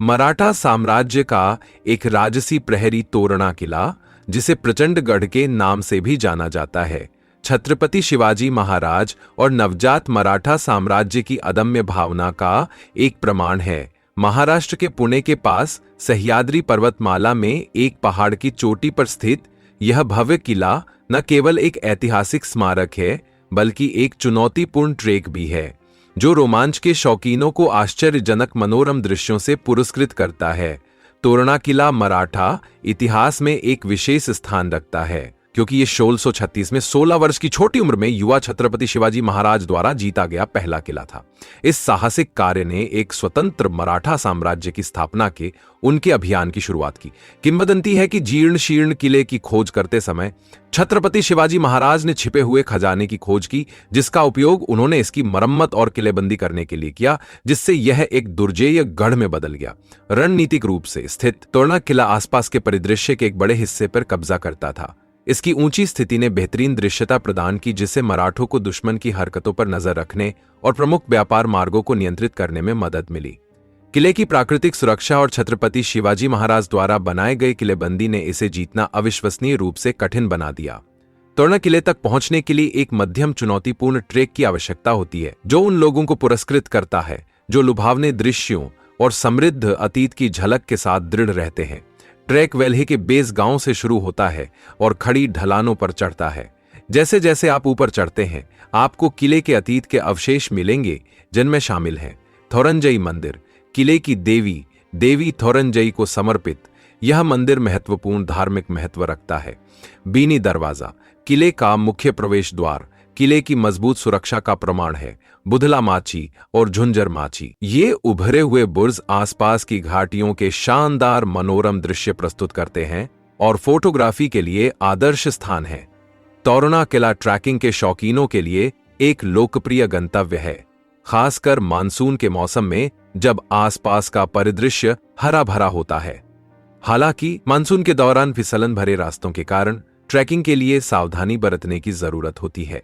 मराठा साम्राज्य का एक राजसी प्रहरी तोरणा किला, जिसे प्रचंडगढ़ के नाम से भी जाना जाता है, छत्रपति शिवाजी महाराज और नवजात मराठा साम्राज्य की अदम्य भावना का एक प्रमाण है। महाराष्ट्र के पुणे के पास सह्याद्री पर्वतमाला में एक पहाड़ की चोटी पर स्थित यह भव्य किला न केवल एक ऐतिहासिक स्मारक है, बल्कि एक चुनौतीपूर्ण ट्रेक भी है, जो रोमांच के शौकीनों को आश्चर्यजनक मनोरम दृश्यों से पुरस्कृत करता है। तोरणा किला मराठा इतिहास में एक विशेष स्थान रखता है, क्योंकि ये 1636 में 16 वर्ष की छोटी उम्र में युवा छत्रपति शिवाजी महाराज द्वारा जीता गया पहला किला था। इस साहसिक कार्य ने एक स्वतंत्र मराठा साम्राज्य की स्थापना के उनके अभियान की शुरुआत की। किंवदंती है कि जीर्ण शीर्ण किले की खोज करते समय छत्रपति शिवाजी महाराज ने छिपे हुए खजाने की खोज की, जिसका उपयोग उन्होंने इसकी मरम्मत और किलेबंदी करने के लिए किया, जिससे यह एक दुर्जेय गढ़ में बदल गया। रणनीतिक रूप से स्थित तोरणा किला आसपास के परिदृश्य के एक बड़े हिस्से पर कब्जा करता था। इसकी ऊंची स्थिति ने बेहतरीन दृश्यता प्रदान की, जिससे मराठों को दुश्मन की हरकतों पर नजर रखने और प्रमुख व्यापार मार्गों को नियंत्रित करने में मदद मिली। किले की प्राकृतिक सुरक्षा और छत्रपति शिवाजी महाराज द्वारा बनाए गए किलेबंदी ने इसे जीतना अविश्वसनीय रूप से कठिन बना दिया। तोरणा किले तक पहुंचने के लिए एक मध्यम चुनौतीपूर्ण ट्रेक की आवश्यकता होती है, जो उन लोगों को पुरस्कृत करता है जो लुभावने दृश्यों और समृद्ध अतीत की झलक के साथ दृढ़ रहते हैं। ट्रैक वेल्हे के बेस गांव से शुरू होता है और खड़ी ढलानों पर चढ़ता है। जैसे जैसे आप ऊपर चढ़ते हैं, आपको किले के अतीत के अवशेष मिलेंगे, जिनमें शामिल हैं थोरंजई मंदिर, किले की देवी थोरंजई को समर्पित यह मंदिर महत्वपूर्ण धार्मिक महत्व रखता है। बीनी दरवाजा, किले का मुख्य प्रवेश द्वार, किले की मजबूत सुरक्षा का प्रमाण है। बुधला माची और झुंझर माची, ये उभरे हुए बुर्ज आसपास की घाटियों के शानदार मनोरम दृश्य प्रस्तुत करते हैं और फोटोग्राफी के लिए आदर्श स्थान है। तोरणा किला ट्रैकिंग के शौकीनों के लिए एक लोकप्रिय गंतव्य है, खासकर मानसून के मौसम में जब आसपास का परिदृश्य हरा भरा होता है। हालांकि मानसून के दौरान फिसलन भरे रास्तों के कारण ट्रैकिंग के लिए सावधानी बरतने की जरूरत होती है।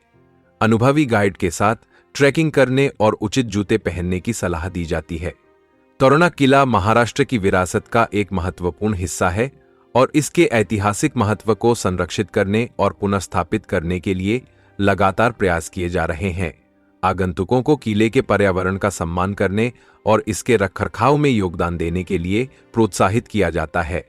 अनुभवी गाइड के साथ ट्रैकिंग करने और उचित जूते पहनने की सलाह दी जाती है। तोरणा किला महाराष्ट्र की विरासत का एक महत्वपूर्ण हिस्सा है और इसके ऐतिहासिक महत्व को संरक्षित करने और पुनर्स्थापित करने के लिए लगातार प्रयास किए जा रहे हैं। आगंतुकों को किले के पर्यावरण का सम्मान करने और इसके रखरखाव में योगदान देने के लिए प्रोत्साहित किया जाता है।